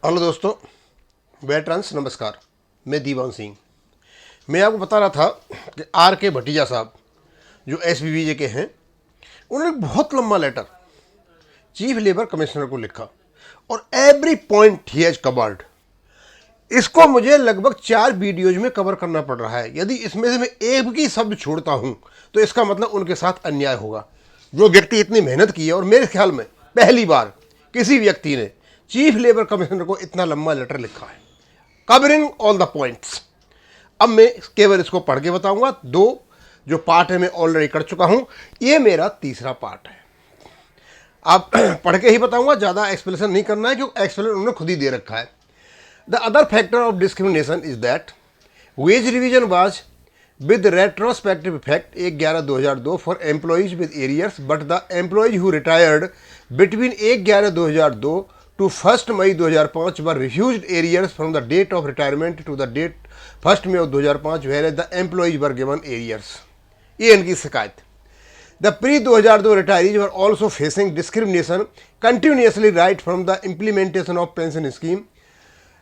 Hello दोस्तों, veterans नमस्कार। मैं दीवान सिंह। मैं आपको बता रहा था कि आर के भटीजा साहब जो एसबीबीजे के हैं, उन्होंने एक बहुत लंबा लेटर चीफ लेबर कमिश्नर को लिखा और every point he has covered. इसको मुझे लगभग 4 वीडियोज में कवर करना पड़ रहा है। यदि इसमें से मैं एक भी शब्द छोड़ता हूं तो इसका मतलब उनके साथ अन्याय होगा। जो व्यक्ति इतनी मेहनत की है, और मेरे ख्याल में पहली बार किसी व्यक्ति ने चीफ लेबर कमिश्नर को इतना लंबा लेटर लिखा है, कवरिंग ऑल द पॉइंट्स। अब मैं केवल इसको पढ़ के बताऊंगा। 2 जो पार्ट है मैं ऑलरेडी कर चुका हूं, ये मेरा तीसरा पार्ट है। आप पढ़ के ही बताऊंगा, ज़्यादा एक्सप्लेनेशन नहीं करना है क्योंकि एक्सप्लेनेशन उन्होंने खुद ही दे रखा है। The other factor of discrimination is that wage revision was with retrospective effect 1/11/2002 for employees with arrears, but the employees who retired between 1/11/2002 to 1st May 2005 were refused arrears from the date of retirement to the date 1st May of 2005, whereas the employees were given arrears. ये इनकी शिकायत। The pre-2002 retirees were also facing discrimination continuously right from the implementation of pension scheme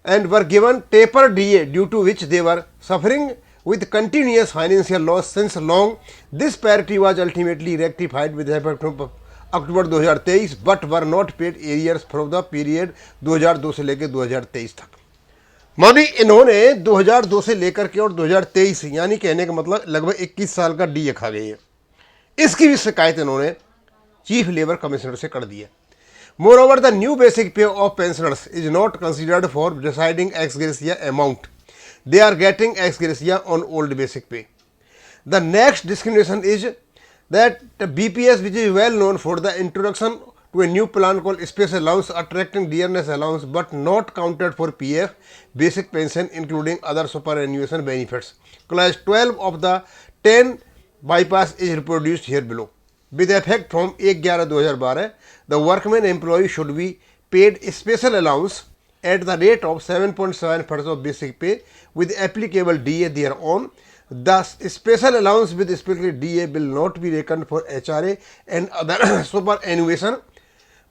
and were given taper DA, due to which they were suffering with continuous financial loss since long. This parity was ultimately rectified with effect from October 2023, but were not paid arrears from the period 2002 से लेकर 2023 तक। मानी इन्होंने 2002 से लेकर के और 2023 यानी कहने का मतलब लगभग 21 साल का डीए खा गए हैं। इसकी भी शिकायत इन्होंने चीफ लेबर कमिश्नर से कर दी है। Moreover, the new basic pay of pensioners is not considered for deciding ex gratia amount. They are getting ex gratia on old basic pay. The next discrimination is that the BPS, which is well known for the introduction to a new plan called Special Allowance Attracting Dearness Allowance, but not counted for PF, basic pension, including other superannuation benefits. Clause 12 of the 10 bypass is reproduced here below. With effect from 1/11/2012, the workman employee should be paid special allowance at the rate of 7.7% of basic pay with applicable DA thereon. Thus, special allowance with special DA will not be reckoned for HRA and other superannuation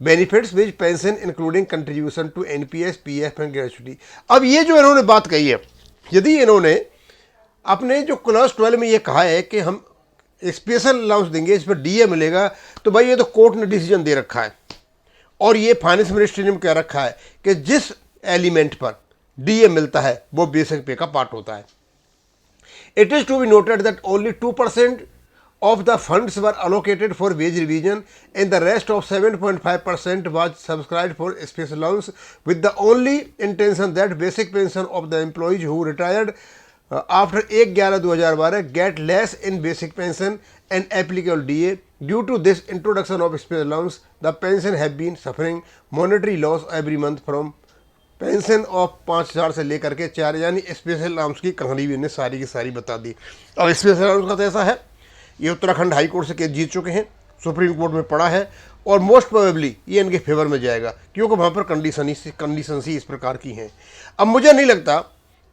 benefits with pension, including contribution to NPS, PF and gratuity. अब ये जो इन्होंने बात कही है, यदि इन्होंने अपने जो क्लॉज 12 में ये कहा है कि हम स्पेशल अलाउंस देंगे, इस पर डीए मिलेगा, तो भाई ये तो कोर्ट ने डिसीजन दे रखा है और ये फाइनेंस मिनिस्ट्री ने कह रखा है कि जिस एलिमेंट पर डीए मिलता है वो बेसिक पे का पार्ट होता है। It is to be noted that only 2% of the funds were allocated for wage revision and the rest of 7.5% was subscribed for special allowance with the only intention that basic pension of the employees who retired after 1/11/2012 get less in basic pension and applicable DA. Due to this introduction of special allowance, the pension have been suffering monetary loss every month from pension of 5,000 से लेकर के 4, यानी special allowance की कहानी भी इन्हें सारी की सारी बता दी। अब स्पेशल अलाउंस का तो ऐसा है, ये उत्तराखंड हाई कोर्ट से केस जीत चुके हैं, सुप्रीम कोर्ट में पड़ा है और मोस्ट प्रोबेबली ये इनके फेवर में जाएगा क्योंकि वहाँ पर कंडीशन ही इस प्रकार की हैं। अब मुझे नहीं लगता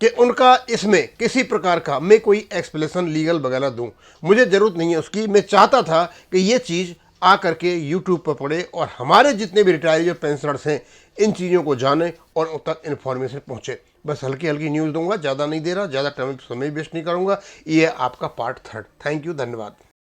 कि उनका इसमें किसी प्रकार का मैं कोई एक्सप्लेनेशन लीगल वगैरह दूं, मुझे ज़रूरत नहीं है उसकी। मैं चाहता था कि ये चीज़ आ करके यूट्यूब पर पड़े और हमारे जितने भी रिटायर्ड जो पेंशनर्स हैं इन चीज़ों को जाने और उन तक इन्फॉर्मेशन पहुँचे। बस हल्की हल्की न्यूज़ दूंगा, ज़्यादा नहीं दे रहा, ज़्यादा समय वेस्ट नहीं करूँगा। ये आपका पार्ट 3। थैंक यू, धन्यवाद।